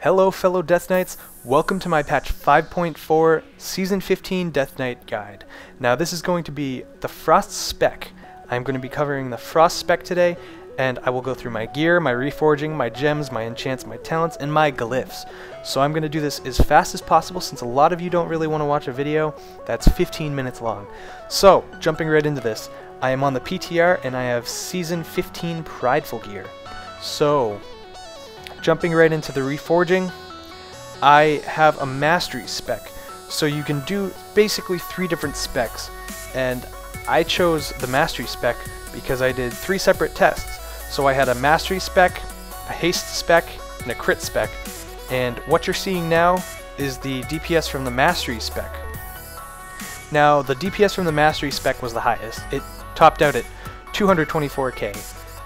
Hello fellow Death Knights, welcome to my patch 5.4 Season 15 Death Knight Guide. Now this is going to be the Frost Spec. I'm going to be covering the Frost Spec today, and I will go through my gear, my reforging, my gems, my enchants, my talents, and my glyphs. So I'm going to do this as fast as possible since a lot of you don't really want to watch a video that's 15 minutes long. So, jumping right into this, I am on the PTR and I have Season 15 Prideful gear. So, jumping right into the reforging, I have a mastery spec. So you can do basically 3 different specs, and I chose the mastery spec because I did 3 separate tests. So I had a mastery spec, a haste spec, and a crit spec. And what you're seeing now is the DPS from the mastery spec. Now the DPS from the mastery spec was the highest. It topped out at 224k.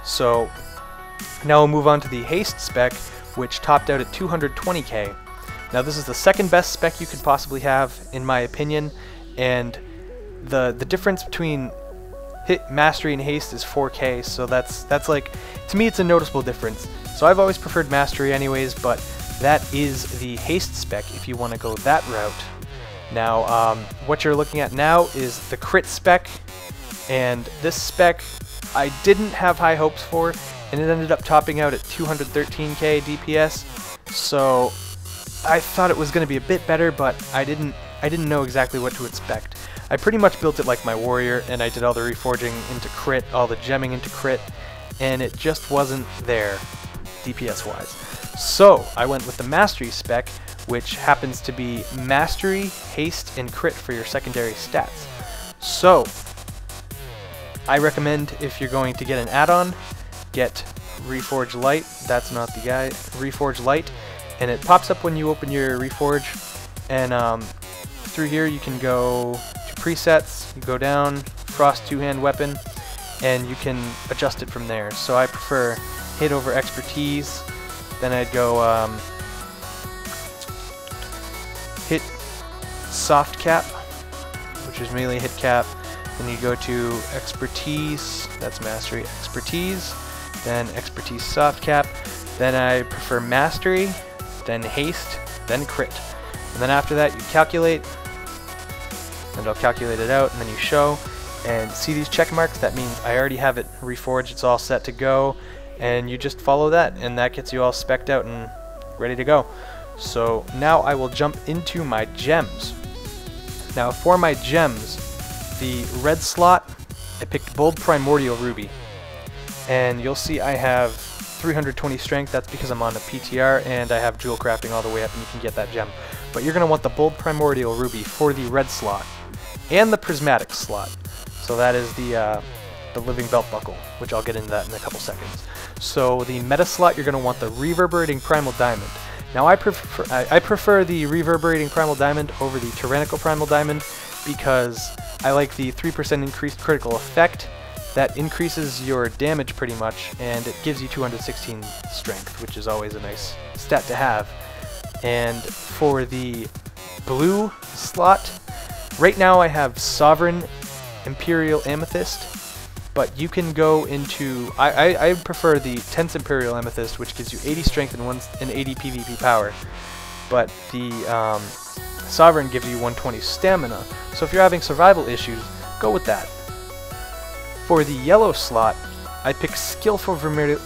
So now we'll move on to the haste spec, which topped out at 220k. Now this is the second best spec you could possibly have, in my opinion, and the difference between mastery and haste is 4k, so that's like, to me it's a noticeable difference. So I've always preferred mastery anyways, but that is the haste spec if you want to go that route. Now what you're looking at now is the crit spec, and this spec I didn't have high hopes for, and it ended up topping out at 213k DPS, so I thought it was going to be a bit better, but I didn't know exactly what to expect. I pretty much built it like my warrior, and I did all the reforging into crit, all the gemming into crit, and it just wasn't there DPS wise. So I went with the mastery spec, which happens to be mastery, haste, and crit for your secondary stats. So I recommend, if you're going to get an add-on, get Reforge Light. That's not the guy. Reforge Light, and it pops up when you open your Reforge, and through here you can go to presets, you go down, Frost 2-hand weapon, and you can adjust it from there. So I prefer hit over expertise, then I'd go hit soft cap, which is melee hit cap, then you go to expertise, that's mastery expertise, then expertise soft cap, then I prefer mastery, then haste, then crit. And then after that you calculate, and I'll calculate it out, and then you show, and see these check marks? That means I already have it reforged, it's all set to go, and you just follow that, and that gets you all specced out and ready to go. So now I will jump into my gems. Now for my gems, the red slot, I picked Bold Primordial Ruby, and you'll see I have 320 strength. That's because I'm on a PTR and I have jewel crafting all the way up, and you can get that gem. But you're going to want the Bold Primordial Ruby for the red slot and the prismatic slot. So that is the living belt buckle, which I'll get into that in a couple seconds. So the meta slot, you're going to want the reverberating primal diamond. Now I prefer the reverberating primal diamond over the tyrannical primal diamond because I like the 3% increased critical effect. That increases your damage pretty much, and it gives you 216 strength, which is always a nice stat to have. And for the blue slot, right now I have Sovereign Imperial Amethyst, but you can go into, I prefer the Tense Imperial Amethyst, which gives you 80 strength and 80 PvP power, but the Sovereign gives you 120 stamina, so if you're having survival issues, go with that. For the yellow slot, I picked Skillful Vermilion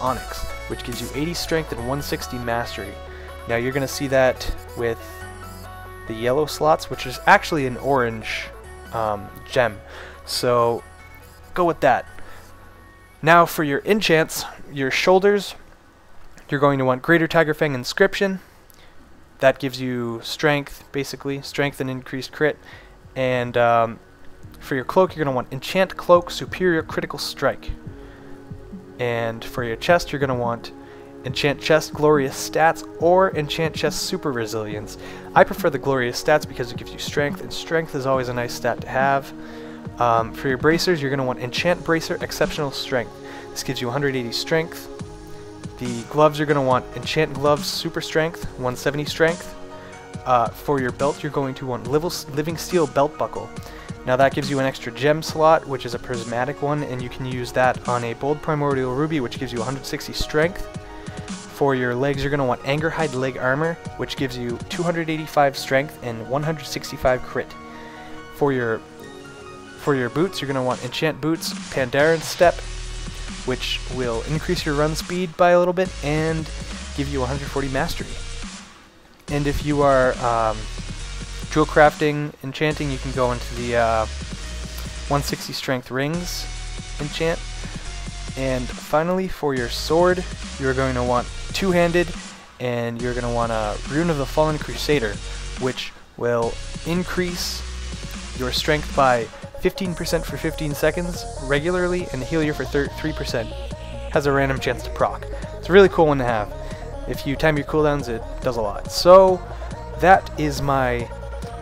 Onyx, which gives you 80 strength and 160 mastery. Now you're going to see that with the yellow slots, which is actually an orange gem. So go with that. Now for your enchants, your shoulders, you're going to want Greater Tigerfang Inscription. That gives you strength, basically, strength and increased crit. And for your cloak, you're going to want Enchant Cloak Superior Critical Strike. And for your chest, you're going to want Enchant Chest Glorious Stats or Enchant Chest Super Resilience. I prefer the Glorious Stats because it gives you strength, and strength is always a nice stat to have. For your bracers, you're going to want Enchant Bracer Exceptional Strength. This gives you 180 strength. The gloves, you're going to want Enchant Gloves Super Strength, 170 strength. For your belt, you're going to want Living Steel Belt Buckle. Now that gives you an extra gem slot, which is a prismatic one, and you can use that on a bold primordial ruby, which gives you 160 strength. For your legs, you're going to want Angerhide leg armor, which gives you 285 strength and 165 crit. For your boots, you're going to want enchant boots, Pandaren step, which will increase your run speed by a little bit and give you 140 mastery. And if you are jewel crafting, enchanting, you can go into the 160 strength rings enchant. And finally, for your sword, you're going to want two-handed, and you're going to want a Rune of the Fallen Crusader, which will increase your strength by 15% for 15 seconds regularly and heal you for 3%. Has a random chance to proc. It's a really cool one to have. If you time your cooldowns, it does a lot. So that is my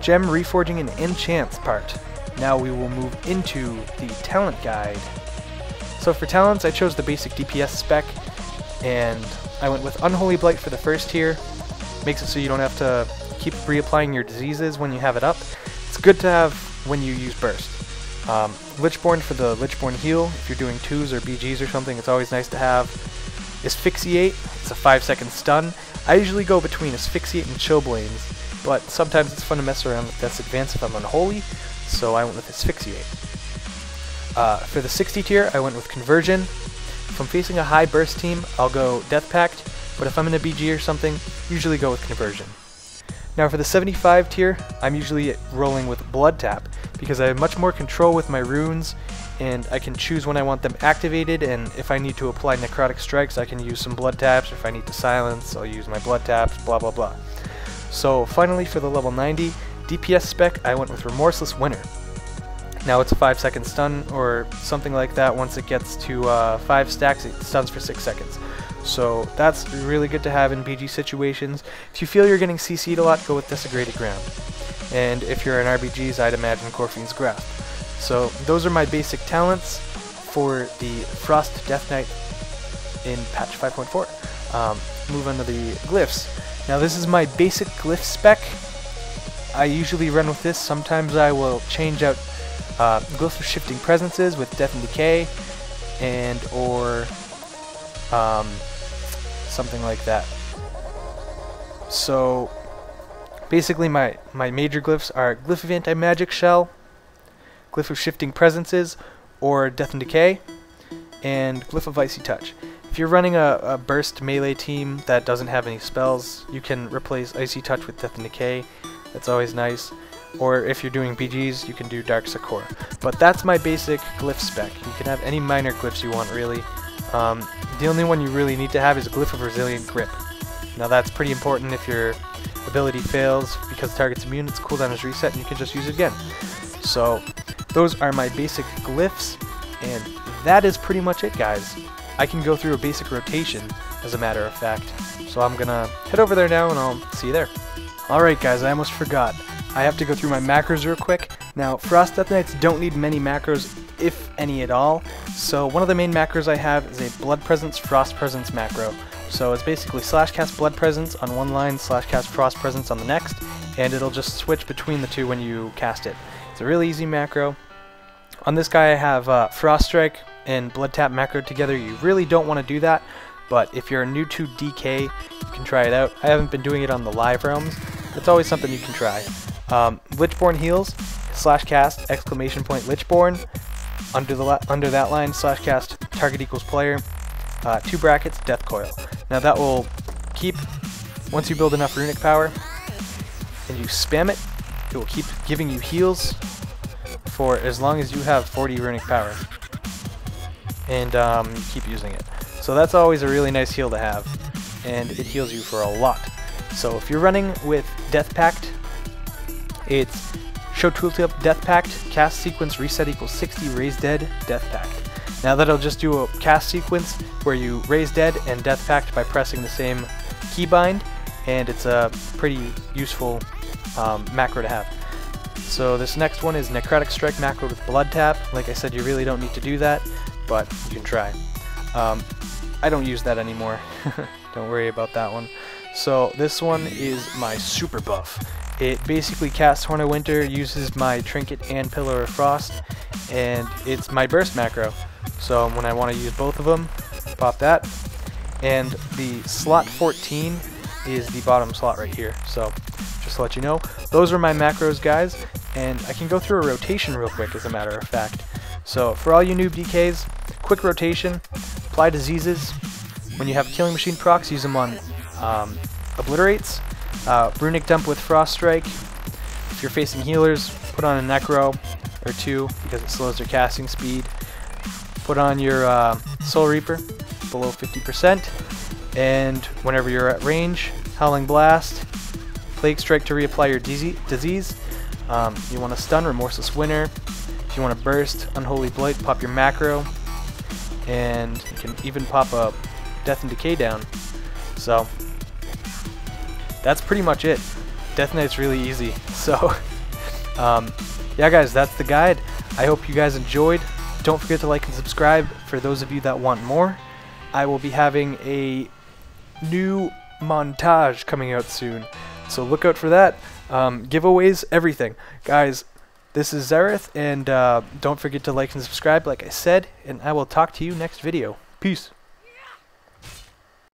gem reforging and enchants part. Now we will move into the talent guide. So for talents, I chose the basic DPS spec, and I went with Unholy Blight for the first tier. Makes it so you don't have to keep reapplying your diseases when you have it up. It's good to have when you use burst. Lichborne for the Lichborne Heal. If you're doing 2s or BGs or something, it's always nice to have. Asphyxiate, it's a 5-second stun. I usually go between Asphyxiate and Chillblains, but sometimes it's fun to mess around with Death's Advance if I'm unholy, so I went with Asphyxiate. For the 60 tier, I went with Conversion. If I'm facing a high burst team, I'll go Death Pact, but if I'm in a BG or something, usually go with Conversion. Now for the 75 tier, I'm usually rolling with Blood Tap, because I have much more control with my runes, and I can choose when I want them activated, and if I need to apply Necrotic Strikes, I can use some Blood Taps, or if I need to silence, I'll use my Blood Taps, blah blah blah. So finally for the level 90, DPS spec, I went with Remorseless Winner. Now it's a 5-second stun, or something like that. Once it gets to 5 stacks, it stuns for 6 seconds. So that's really good to have in BG situations. If you feel you're getting CC'd a lot, go with Desecrated Ground. And if you're in RBGs, I'd imagine Corfine's Grasp. So those are my basic talents for the Frost Death Knight in patch 5.4. Move on to the Glyphs. Now this is my basic Glyph spec. I usually run with this. Sometimes I will change out Glyphs of Shifting Presences with Death and Decay, and or something like that. So basically my major glyphs are Glyph of Anti-Magic Shell, Glyph of Shifting Presences, or Death and Decay, and Glyph of Icy Touch. If you're running a burst melee team that doesn't have any spells, you can replace Icy Touch with Death and Decay. That's always nice. Or if you're doing BGs, you can do Dark Sakura. But that's my basic glyph spec. You can have any minor glyphs you want, really. The only one you really need to have is a Glyph of Resilient Grip. Now that's pretty important if your ability fails, because the target's immune, its cooldown is reset, and you can just use it again. So those are my basic glyphs, and that is pretty much it, guys. I can go through a basic rotation, as a matter of fact. So I'm gonna head over there now, and I'll see you there. Alright guys, I almost forgot. I have to go through my macros real quick. Now, Frost Death Knights don't need many macros, if any at all. So one of the main macros I have is a Blood Presence, Frost Presence macro. So it's basically /cast Blood Presence on one line, /cast Frost Presence on the next, and it'll just switch between the two when you cast it. It's a really easy macro. On this guy I have Frost Strike and Blood Tap macro together. You really don't want to do that, but if you're new to DK, you can try it out. I haven't been doing it on the live realms. It's always something you can try. Lichborne Heals, /cast Lichborne, under that line, /cast target equals player, 2 brackets, Death Coil. Now that will keep, once you build enough runic power, and you spam it, it will keep giving you heals for as long as you have 40 runic power. And keep using it. So that's always a really nice heal to have, and it heals you for a lot. So if you're running with Death Pact, it's Show Tooltip Death Pact, cast sequence reset equals 60, raise dead, Death Pact. Now that'll just do a cast sequence where you raise dead and Death Pact by pressing the same keybind, and it's a pretty useful macro to have. So this next one is Necrotic Strike macro with Blood Tap. Like I said, you really don't need to do that, but you can try. I don't use that anymore. Don't worry about that one. So this one is my super buff, It basically casts Horn of Winter, uses my Trinket and Pillar of Frost, and it's my burst macro. So when I want to use both of them, pop that. And the slot 14 is the bottom slot right here. So just to let you know, those are my macros, guys. And I can go through a rotation real quick, as a matter of fact. So for all you noob DKs, quick rotation, apply diseases. When you have Killing Machine procs, use them on Obliterates. Runic Dump with Frost Strike. If you're facing healers, put on a Necro or two because it slows their casting speed. Put on your Soul Reaper below 50%, and whenever you're at range, Howling Blast, Plague Strike to reapply your disease. You want to stun Remorseless Winter. If you want to burst Unholy Blight, pop your macro, and you can even pop a Death and Decay down. So that's pretty much it. Death Knight's really easy. So yeah, guys, that's the guide. I hope you guys enjoyed. Don't forget to like and subscribe for those of you that want more. I will be having a new montage coming out soon, so look out for that. Giveaways, everything. Guys, this is Zeryth, and don't forget to like and subscribe like I said, and I will talk to you next video. Peace.